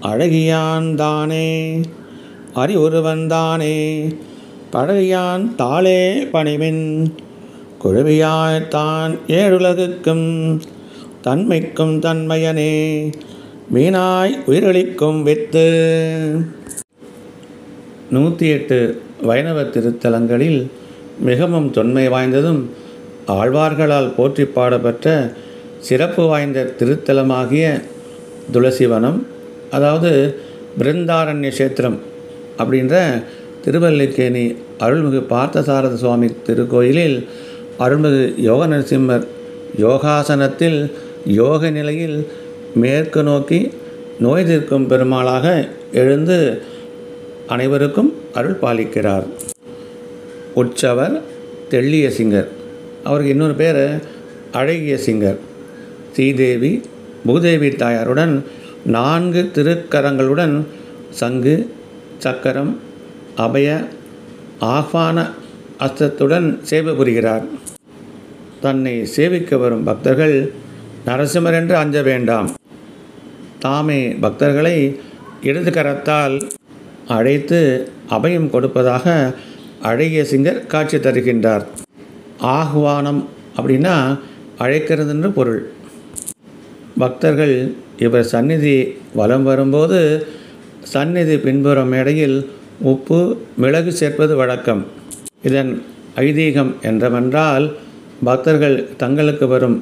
அழகியான் தானே அறிவுருவன் தானே பழகியான் தாளே பணிவின் குழுவியாய்த்தான் ஏழுலகுக்கும் தன்மைக்கும் தன்மையனே மீனாய் உயிரளிக்கும் வித்து. 108 வைணவ திருத்தலங்களில் மிகவும் தொன்மை வாய்ந்ததும் ஆழ்வார்களால் போற்றி பாடப்பட்ட சிறப்பு வாய்ந்த திருத்தலமாகிய துளசிவனம், அதாவது பிருந்தாரண்ய கஷேத்திரம் அப்படின்ற திருவல்லிக்கேணி அருள்மிகு பார்த்தசாரத சுவாமி திருக்கோயிலில் அருள்மிகு யோக நரசிம்மர் யோகாசனத்தில் யோக நிலையில் மேற்கு நோக்கி நோய் தீர்க்கும் பெருமாளாக எழுந்து அனைவருக்கும் அருள் பாலிக்கிறார். உற்சவர் தெள்ளிய சிங்கர், அவருக்கு இன்னொரு பேர் அழகிய சிங்கர். ஸ்ரீதேவி பூதேவி தாயாருடன் 4 திருக்கரங்களுடன் சங்கு சக்கரம் அபய ஆஹ்வான அஸ்தத்துடன் சேவை புரிகிறார். தன்னை சேவிக்க வரும் பக்தர்கள் நரசிம்மர் என்று அஞ்ச வேண்டாம், தாமே பக்தர்களை இடது கரத்தால் அழைத்து அபயம் கொடுப்பதாக அழகிய சிங்கர் காட்சி தருகின்றார். ஆஹ்வானம் அப்படின்னா அழைக்கிறதுன்னு பொருள். பக்தர்கள் இவர் சந்நிதி வலம் வரும்போது சந்நிதி பின்புறம் மேடையில் உப்பு மிளகு சேர்ப்பது வழக்கம். இதன் ஐதீகம் என்றவென்றால் பக்தர்கள் தங்களுக்கு வரும்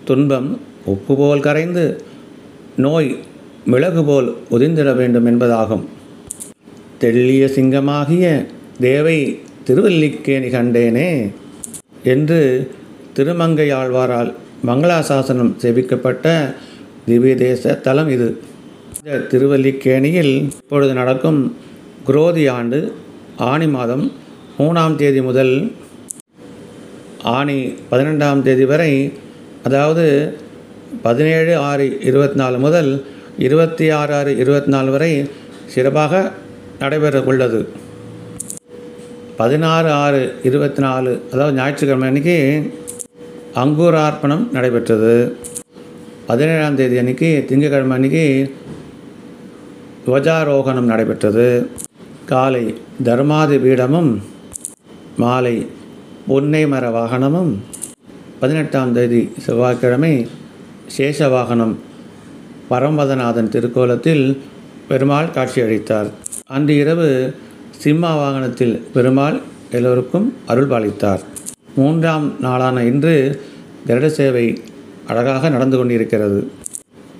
துன்பம் உப்பு போல் கரைந்து நோய் மிளகு போல் உதிர்ந்திட வேண்டும் என்பதாகும். தெள்ளிய சிங்கமாகிய தேவை திருவல்லிக்கேணி கண்டேனே என்று திருமங்கையாழ்வாரால் மங்களாசாசனம் சேவிக்கப்பட்ட திவ்ய தேச தலம் இது. இந்த திருவல்லிக்கேணியில் இப்பொழுது நடக்கும் குரோதி ஆண்டு ஆனி மாதம் 3ஆம் தேதி முதல் ஆனி 12ஆம் தேதி வரை, அதாவது 17/6/24 முதல் 26/6/24 வரை சிறப்பாக நடைபெற உள்ளது. 16/6/24 அதாவது ஞாயிற்றுக்கிழமை அன்றைக்கி அங்கூரார்ப்பணம் நடைபெற்றது. 17ஆம் தேதி அன்றைக்கி திங்கட்கிழமை அன்றைக்கி துவஜாரோகணம் நடைபெற்றது. காலை தர்மாதி பீடமும் மாலை பொன்னை மர வாகனமும், 18ஆம் தேதி செவ்வாய்க்கிழமை சேஷ வாகனம் பரம்பதநாதன் திருக்கோலத்தில் பெருமாள் காட்சியளித்தார். அன்று இரவு சிம்ம வாகனத்தில் பெருமாள் எல்லோருக்கும் அருள் பாலித்தார். 3ஆம் நாளான இன்று கருட சேவை அழகாக நடந்து கொண்டிருக்கிறது.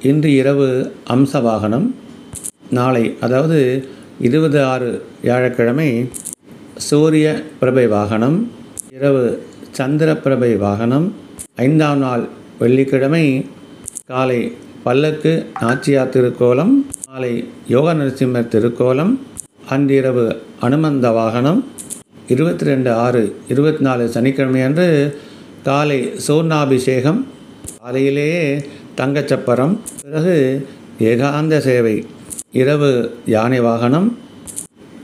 இன்று இரவு அம்ச வாகனம், நாளை அதாவது 26 வியாழக்கிழமை சூரிய பிரபை வாகனம், இரவு சந்திர பிரபை வாகனம், 5ஆம் நாள் வெள்ளிக்கிழமை காலை பல்லக்கு நாச்சியார் திருக்கோலம், மாலை யோக நரசிம்மர் திருக்கோலம், அன்றிரவு அனுமந்த வாகனம், 22/6/24 சனிக்கிழமை அன்று காலை சூர்ணாபிஷேகம், காலையிலேயே தங்கச்சப்பரம், பிறகு ஏகாந்த சேவை, இரவு யானை வாகனம்,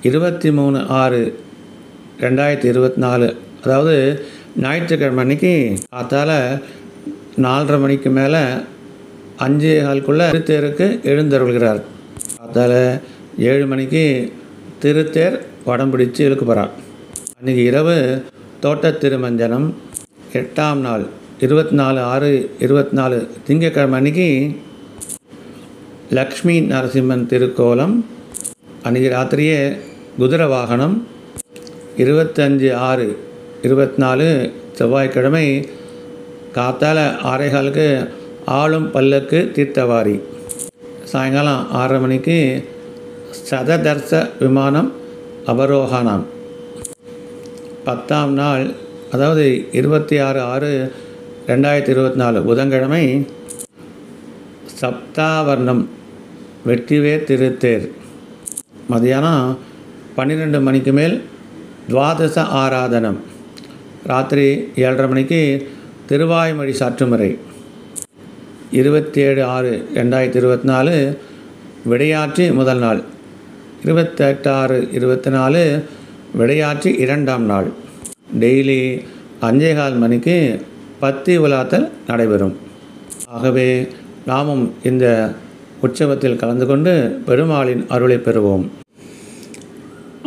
23/6/2024 அதாவது ஞாயிற்றுக்கிழமை அன்னைக்கு காத்தால 4:30 மணிக்கு மேலே 5:15 திருத்தேருக்கு எழுந்தருள்கிறார். காத்தால 7 மணிக்கு திருத்தேர் வடம் பிடிச்சு இழுக்க போகிறார். அன்றைக்கி இரவு தோட்ட திருமஞ்சனம். 8ஆம் நாள் 24/6/24 திங்கட்கிழமை அன்றைக்கி லக்ஷ்மி நரசிம்மன் திருக்கோலம். அன்றைக்கி ராத்திரியே குதிரை வாகனம். 25/6/24 செவ்வாய்க்கிழமை காத்தால 6:15 ஆளும் பல்லக்கு தீர்த்தவாரி. சாயங்காலம் 6:30 மணிக்கு சததர்ச விமானம் அவரோகணம். 10ஆம் நாள் அதாவது 26/6/2024 புதன்கிழமை சப்தாவர்ணம் வெற்றிவேர் திருத்தேர். மதியானம் 12 மணிக்கு மேல் துவாதச ஆராதனம். ராத்திரி 7:30 மணிக்கு திருவாய்மொழி சாற்றுமுறை. 27/6/2024 விடையாற்றி முதல் நாள். 28/6/24 விடையாற்றி 2ஆம் நாள். டெய்லி 5:15 மணிக்கு பத்தி உலாத்தல் நடைபெறும். ஆகவே நாமும் இந்த உற்சவத்தில் கலந்து கொண்டு பெருமாளின் அருளை பெறுவோம்.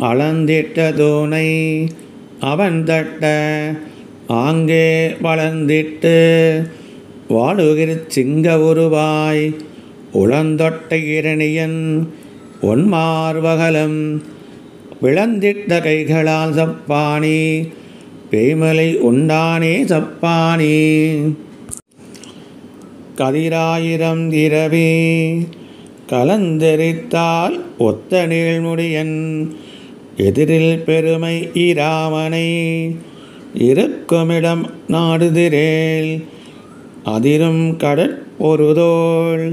அளந்திட்ட தூணை அவன் தட்ட ஆங்கே வளர்ந்திட்டு வாழுகிற சிங்க உருவாய் உளந்தொட்ட இரணியன் ஒன்மார்வகலம் விளந்திட்ட கைகளால் சப்பானி பேய்மலை உண்டானே சப்பானி கதிராயிரம் இரவி கலந்தெரித்தால் ஒத்த நீழ்முடியன் எதிரில் பெருமை இராமனை இருக்குமிடம் நாடுதிரேல் அதிரும் கடற்பொருதோள்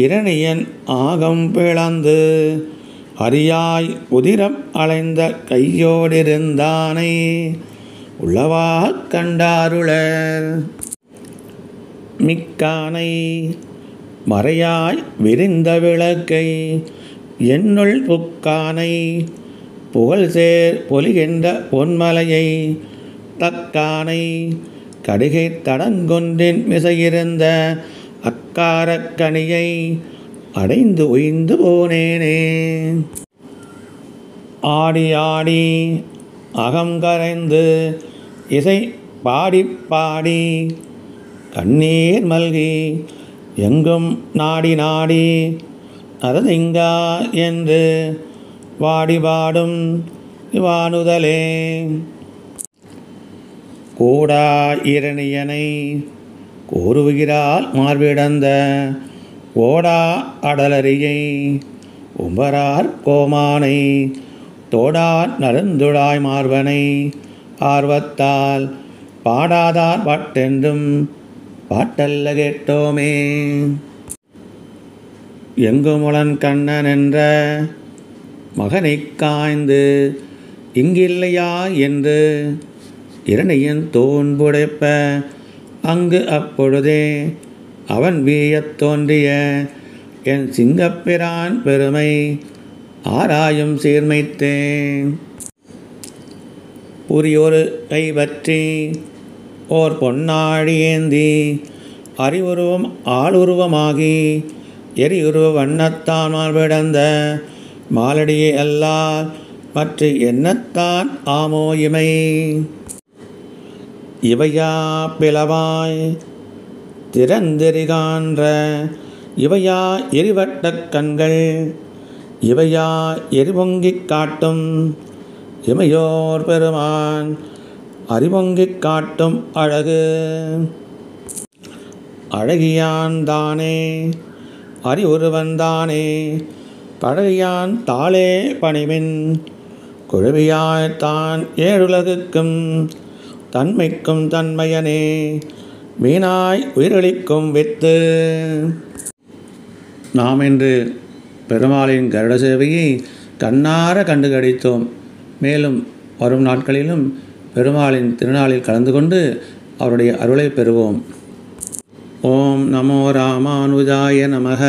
இரணியன் ஆகம் பிளந்து அறியாய் உதிரம் அலைந்த கையோடிருந்தானை உள்ளவா கண்டாருளர் மிக்கானை மறையாய் விரிந்த விளக்கை என்னுள் புக்கானை புகழ்சேர் பொலிகின்ற பொன்மலையை தக்கானை கடிகை தடங்கொன்றின் மிசையிருந்த அக்காரக்கணியை அடைந்து உய்ந்து போனேனே. ஆடி ஆடி அகம் கரைந்து இசை பாடி பாடி கண்ணீர் மல்கி எங்கும் நாடி நாடி அரதிங்கா என்று வாடி பாடும் வானுதலே. கூடா இரணியனை கூறுகிறாள் மார்பிடந்த ஓடா அடலரியை உம்பரார் கோமானை தோடார் நருந்துடாய் மார்பனை ஆர்வத்தால் பாடாதார் பாட்டென்றும் பாட்டல்ல கேட்டோமே. எங்குமுளன் கண்ணன் என்ற மகனை காய்ந்து இங்கில்லையா என்று இரணியன் தோன்புடைப்ப அங்கு அப்பொழுதே அவன் வீயத் தோன்றிய என் சிங்கப்பிரான் பெருமை ஆராயும் சீர்மைத்தேன். புரியொரு கைப்பற்றி ஓர் பொன்னாழி ஏந்தி அறிவுருவம் ஆளுருவமாகி எரியுருவ வண்ணத்தான் மார்பிடந்த மாலடியே அல்லால் மற்ற எண்ணத்தான் ஆமோ இமை. இவையா பிளவாய் திறந்தெறிகான்ற இவையா எரிவட்ட கண்கள் இவையா எரிபொங்கிக் காட்டும் இமையோர் பெருமான் அறிபொங்கிக் காட்டும் அழகு. அழகியான் தானே அறிவுருவன் தானே பழகியான் தாளே பணிமின் குழுவியாய்த்தான் ஏழுலகுக்கும் தன்மைக்கும் தன்மையனே மீனாய் உயிரளிக்கும் வித்து. நாம் இன்று பெருமாளின் கருட சேவையை கண்ணார கண்டு கழித்தோம். மேலும் வரும் நாட்களிலும் பெருமாளின் திருநாளில் கலந்து கொண்டு அவருடைய அருளை பெறுவோம். ஓம் நமோ ராமானுஜாய நமக.